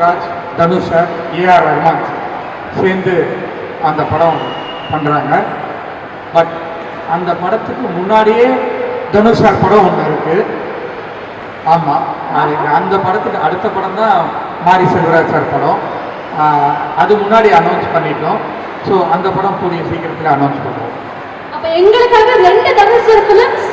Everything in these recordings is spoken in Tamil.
செல்வராஜ், தனுஷ் சார், ஏஆர் ரஹ்மான் சேர்ந்து அந்த படம் பண்ணுறாங்க. பட் அந்த படத்துக்கு முன்னாடியே தனுஷ் சார் படம் ஒன்று இருக்குது. ஆமாம், அந்த படத்துக்கு அடுத்த படம் தான் மாரி செல்வராஜ் சார் படம். அது முன்னாடி அனௌன்ஸ் பண்ணிட்டோம். ஸோ அந்த படம் கூடிய சீக்கிரத்தில் அனௌன்ஸ் பண்ணுவோம். அப்போ எங்களுக்காக 2 தனுஷ் சார் ஃபிலிம்ஸ்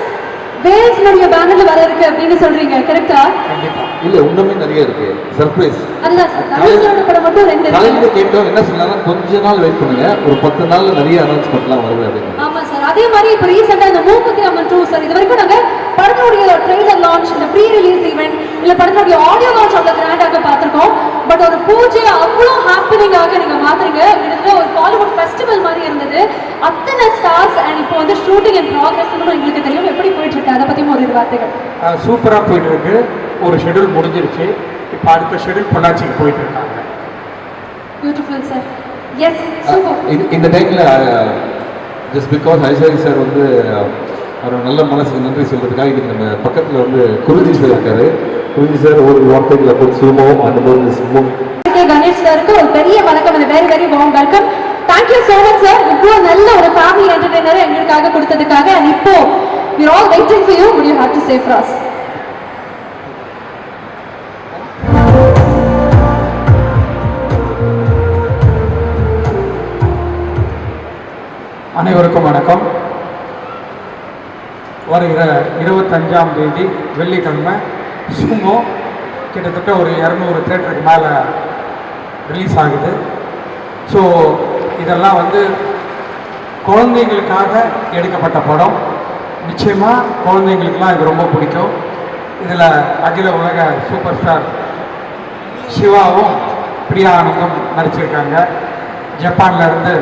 வேல்ஸ்னுடைய பேனர்ல வர இருக்கு அப்படின்னு சொல்றீங்க, கரெக்டா? கண்டிப்பா. இல்ல, இன்னுமே நிறைய இருக்கு சர்ப்ரைஸ். அதுதான் சார், தனுஷோட படம் மட்டும் 2 காலையில கேட்டோம். என்ன சொல்லலாம், கொஞ்ச நாள் வெயிட் பண்ணுங்க, ஒரு 10 நாள்ல நிறைய அனௌன்ஸ்மெண்ட்லாம் வருது அப்படின்னு. ஆமா சார். அதே மாதிரி இப்போ ரீசெண்டா இந்த மூக்குத்தி அம்மன் 2 சார், இது வரைக்கும் நாங்க படத்துடைய ட்ரெய்லர் லான்ச், இந்த ப்ரீ ரிலீஸ் ஈவென்ட், இல்ல படத்துடைய ஆடியோ லான்ச் அவ்வளவு கிராண்டாக பார்த்திருக்கோம். பட் ஒரு பூஜை அவ்வளோ ஹாப்பனிங்காக நீங்க மாத்துறீங்க. கிட்டத்தட்ட ஒரு பாலிவுட் ஃபெஸ்டிவல் மாதிரி இருந்தது. அத்தனை ஸ்டார்ஸ் அண்ட் இப்போ வந்து ஷூட்டிங் அண்ட் ப்ராக்ரஸ் எங்களுக்கு தெரியும். எப்படி போயிட்டு இருக்கு, அதை பத்தியும் ஒரு வார்த்தைகள். சூப்பராக போயிட்டு இருக்கு. ஒரு ஷெட்யூல் முடிஞ்சிருச்சு. இப்போ அடுத்த ஷெட்யூல் பொள்ளாச்சிக்கு போயிட்டு இருக்காங்க. Beautiful sir. Yes, super. இந்த டைம்ல ஜஸ்ட் பிகாஸ் ஐஸ்வரி சார் வந்து அவர் நல்ல மனசுக்கு நன்றி சொல்றதுக்காக இன்னைக்கு நம்ம பக்கத்துல வந்து குருஜி சார் இருக்காரு. குருஜி சார் ஒரு வார்த்தைகளை போட்டு சுலபம் அந்த போது கணேஷ் சாருக்கு ஒரு பெரிய வணக்கம். Very very warm welcome. Thank you so much sir. இப்போ நல்ல ஒரு ஃபேமிலி என்டர்டெய்னரை எங்களுக்காக கொடுத்ததுக்காக. அண்ட் இப்போ we are all waiting for you. What do you have to say for us? அனைவருக்கும் வணக்கம். வருகிற 25ஆம் தேதி வெள்ளிக்கிழமை சுமோ கிட்டத்தட்ட ஒரு 200 தியேட்டருக்கு மேலே ரிலீஸ் ஆகுது. ஸோ இதெல்லாம் வந்து குழந்தைங்களுக்காக எடுக்கப்பட்ட படம். நிச்சயமாக குழந்தைங்களுக்கெல்லாம் இது ரொம்ப பிடிக்கும். இதில் அகில உலக சூப்பர் ஸ்டார் சிவாவும் பிரியா ஆனந்தும் நடிச்சிருக்காங்க. ஜப்பான்லேருந்து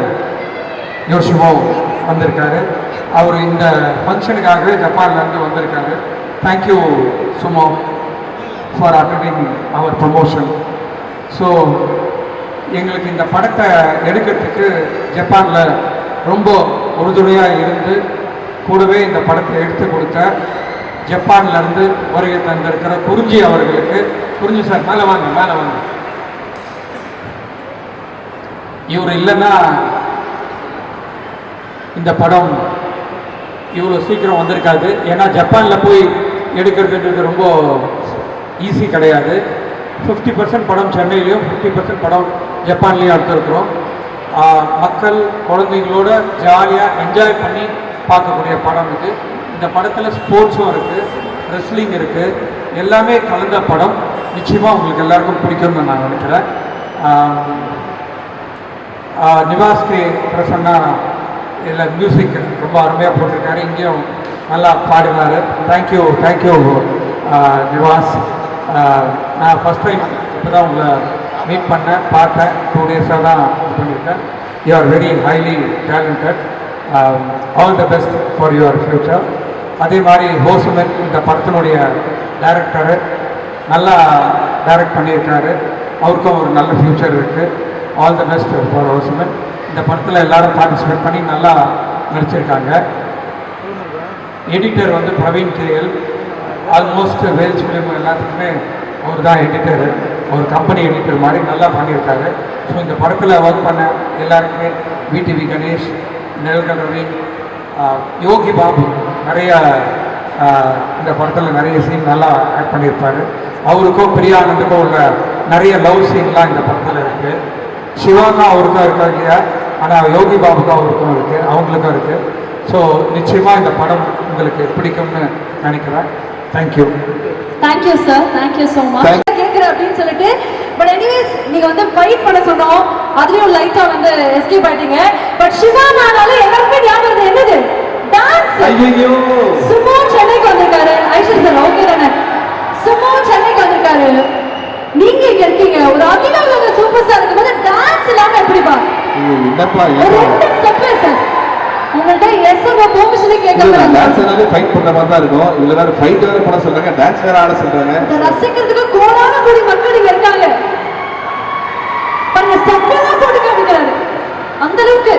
யோஷிமோ வந்திருக்காரு. அவர் இந்த ஃபங்க்ஷனுக்காகவே ஜப்பான்லேருந்து வந்திருக்காரு. Thank you Sumo for attending our promotion. So எங்களுக்கு இந்த படத்தை எடுக்கிறதுக்கு ஜப்பானில் ரொம்ப உறுதுணையாக இருந்து கூடவே இந்த படத்தை எடுத்து கொடுத்த ஜப்பான்லேருந்து வருகை தந்திருக்கிற குறிஞ்சி அவர்களுக்கு, குறிஞ்சி சார் மேலே வாங்க, மேலே வாங்க. இவர் இல்லைன்னா இந்த படம் இவ்வளோ சீக்கிரம் வந்திருக்காது. ஏன்னா ஜப்பானில் போய் எடுக்கிறதுன்றது ரொம்ப ஈஸி கிடையாது. 50% படம் சென்னையிலையும் 50% படம் ஜப்பான்லேயும் எடுத்துருக்குறோம். மக்கள் குழந்தைங்களோட ஜாலியாக என்ஜாய் பண்ணி பார்க்கக்கூடிய படம் இது. இந்த படத்தில் ஸ்போர்ட்ஸும் இருக்குது, ரெஸ்லிங் இருக்குது, எல்லாமே கலந்த படம். நிச்சயமாக உங்களுக்கு எல்லாருக்கும் பிடிக்கும்னு நான் நினைக்கிறேன். நிவாஸ் கே பிரசன்னா இதில் மியூசிக் ரொம்ப அருமையாக போட்டிருக்காரு. இங்கேயும் நல்லா பாடினார். தேங்க்யூ நிவாஸ். நான் ஃபஸ்ட் டைம் இப்போ தான் உங்களை மீட் பண்ணேன், பார்த்தேன். 2 டேஸாக தான் பண்ணியிருக்கேன். You are very highly talented. All the best for your future. அதே மாதிரி ஹோசுமன் இந்த படத்தினுடைய டைரக்டரு நல்லா டைரக்ட் பண்ணியிருக்காரு. அவருக்கும் ஒரு நல்ல ஃப்யூச்சர் இருக்குது. All the best for Hosuman. இந்த படத்தில் எல்லாரும் பார்ட்டிசிபேட் பண்ணி நல்லா நடிச்சிருக்காங்க. எடிட்டர் வந்து Praveen K L. Almost Vels film எல்லாத்துக்குமே அவர் தான் எடிட்டரு. ஒரு கம்பெனி எடிட்டர் மாதிரி நல்லா பண்ணியிருக்காரு. ஸோ இந்த படத்தில் ஒர்க் பண்ண எல்லாருக்குமே விடிவி கணேஷ், நெல்கல் ரவி, யோகி பாபு நிறைய இந்த படத்தில் நிறைய சீன் நல்லா ஆக்ட் பண்ணியிருப்பார். அவருக்கும் பிரியானந்துக்கும் உள்ள நிறைய லவ் சீன்லாம் இந்த படத்தில் இருக்குது. சிவானா அவருக்கும் இருக்கா இல்லையா, ஆனால் யோகி பாபுக்கும் அவருக்கும் இருக்குது, அவங்களுக்கும் இருக்குது. ஸோ நிச்சயமாக இந்த படம் உங்களுக்கு பிடிக்கும்னு நினைக்கிறேன். Thank you sir. Thank you so much. கேட்குறேன் அப்படின்னு சொல்லிட்டு. பட் எனிவேஸ் நீங்கள் வந்து ஃபைட் பண்ண சொன்னோம், அதுலேயும் லைட்டாக வந்து எஸ்கேப் ஆகிட்டீங்க. பட் சிவானாலே எல்லாருமே ஞாபகம் என்னது, டான்ஸ். ஐயோ, சுமோ சென்னைக்கு வந்திருக்காரு. ஐஸ்வர் சார் ஓகே தானே? சுமோ சென்னைக்கு வந்திருக்காரு. நீங்க இங்க இருக்கீங்க, ஒரு அகில உலக சூப்பர் ஸ்டார் இருக்கும்போது டான்ஸ் இல்லாம எப்படிப்பா? என்னப்பா ஸ்டெப் சார் உங்கள்ட்ட எஸ்ஓ பெர்மிஷனே கேட்கல. டான்ஸ் எல்லாமே ஃபைட் பண்ற மாதிரி தான் இருக்கும். இதுல வேற ஃபைட் வேற பண்ண சொல்றாங்க, டான்ஸ் வேற ஆட சொல்றாங்க. ரசிக்கிறதுக்கு கோடான கோடி மக்கள் இங்க இருக்காங்க. பாருங்க, ஸ்டெப் எல்லாம் போட்டு காமிக்கிறாரு அந்த அளவுக்கு.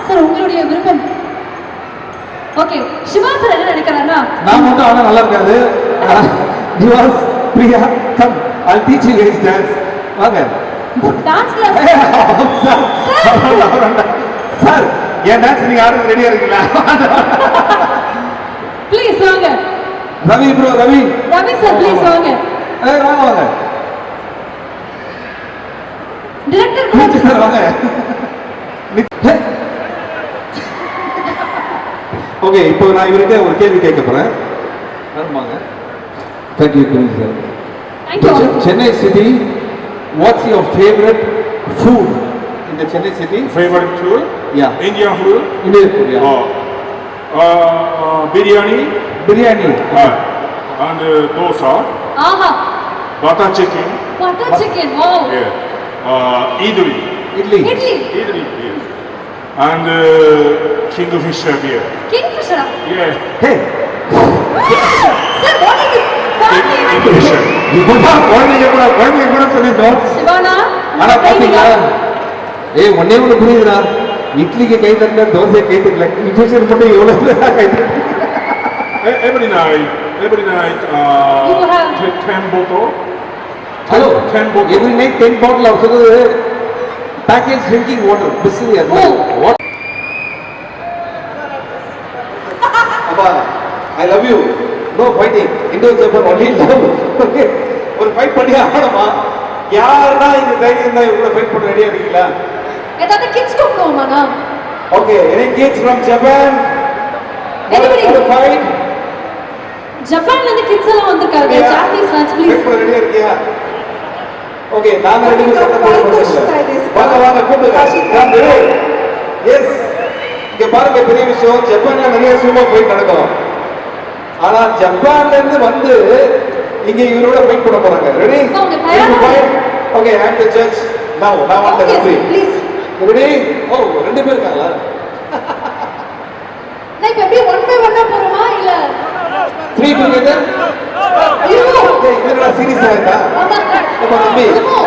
சார் உங்களுடைய விருப்பம். ஓகே, சிவா சார் என்ன நினைக்கிறாருன்னா, நான் மட்டும் ஆனா நல்லா இருக்காது. Nivas, Priya, come I'll teach you guys dance. வாங்க டான்ஸ் கிளாஸ் சார், என் டான்ஸ் நீங்க ஆடுறது ரெடியா இருக்கீங்களா? ப்ளீஸ் வாங்க. Ravi bro, Ravi Ravi sir please வாங்க. வாங்க வாங்க. டைரக்டர் குருஜி சார் வாங்க. ஓகே, இப்போ நான் இவர்கிட்ட ஒரு கேள்வி கேட்க போறேன். ஆமாங்க. Thank you Guruji sir. Thank you. Chennai city, what's your favorite food in the Chennai city? Favorite food? Yeah. Indian food? Indian food, yeah. Biryani Biryani. and dosa, ஆஹா butter chicken, butter chicken. Wow. yeah. Idli, Idli. Idli. yes. And kingfisher beer. கிங் ஃபிஷரா? Yeah, Hey, sir what is kingfisher. இப்பதான் குழந்தைங்க கூட சொல்லிட்டோம். சிவானா ஆனா பாத்தீங்களா, ஏய் ஒன்னே ஒண்ணு புரியுதுடா, இட்லிக்கு கை தட்டல, தோசை கை தட்டல, இன்ஃபியூஷன் மட்டும் எவ்வளவு கை தட்டல. Every night, You have- 10 bottle. Hello, 10 bottle. Every night 10 bottle அவர் சொல்றது பேக்கேஜ் ட்ரிங்கிங் வாட்டர், பிஸ்லி அது Oh. அப்பா, I love you, no fighting, Indo Japan only love. Okay, ஒரு ஃபைட் பண்ணி ஆகணுமா? யாருன்னா இந்த தைரியம் தான் இவ்வளவு ஃபைட் பண்ண ரெடியா இருக்கீங்களா? ஏதாவது கிட்ஸ் கூப்பிடுவோமாண்ணா? Okay, any kids from Japan? Anybody? ஒரு ஃபைட் ஜப்பான்ல இருந்து கிட்ஸ் எல்லாம் வந்திருக்காங்க. Japanese dance please. ஃபைட் பண்ண ரெடியா இருக்கியா? ஓகே, நாங்க ரெண்டு பேரும் சத்தம் போட போறோம். வாங்க வாங்க கூப்பிடுங்க. நான் ரெடி. எஸ். இங்க பாருங்க, பெரிய விஷயம், ஜப்பான்ல நிறைய சூமோ ஃபைட் நடக்கும். ஆனா ஜப்பான்ல இருந்து வந்து இங்க இவரோட ஃபைட் பண்ண போறாங்க. ரெடி? அவங்க தயாரா? Okay, I am the judge. Now நான் வந்து Okay, ரெடி. please. ரெடி? ஓ, ரெண்டு பேர் இருக்காங்களா? நான் இப்ப அப்படியே 1 by 1 போறோமா இல்ல 3 டுகெதர். ஐயோ ஏய், என்னடா சீரியஸா இருக்கா? ஆமா அப்ப தம்பி, சுமோ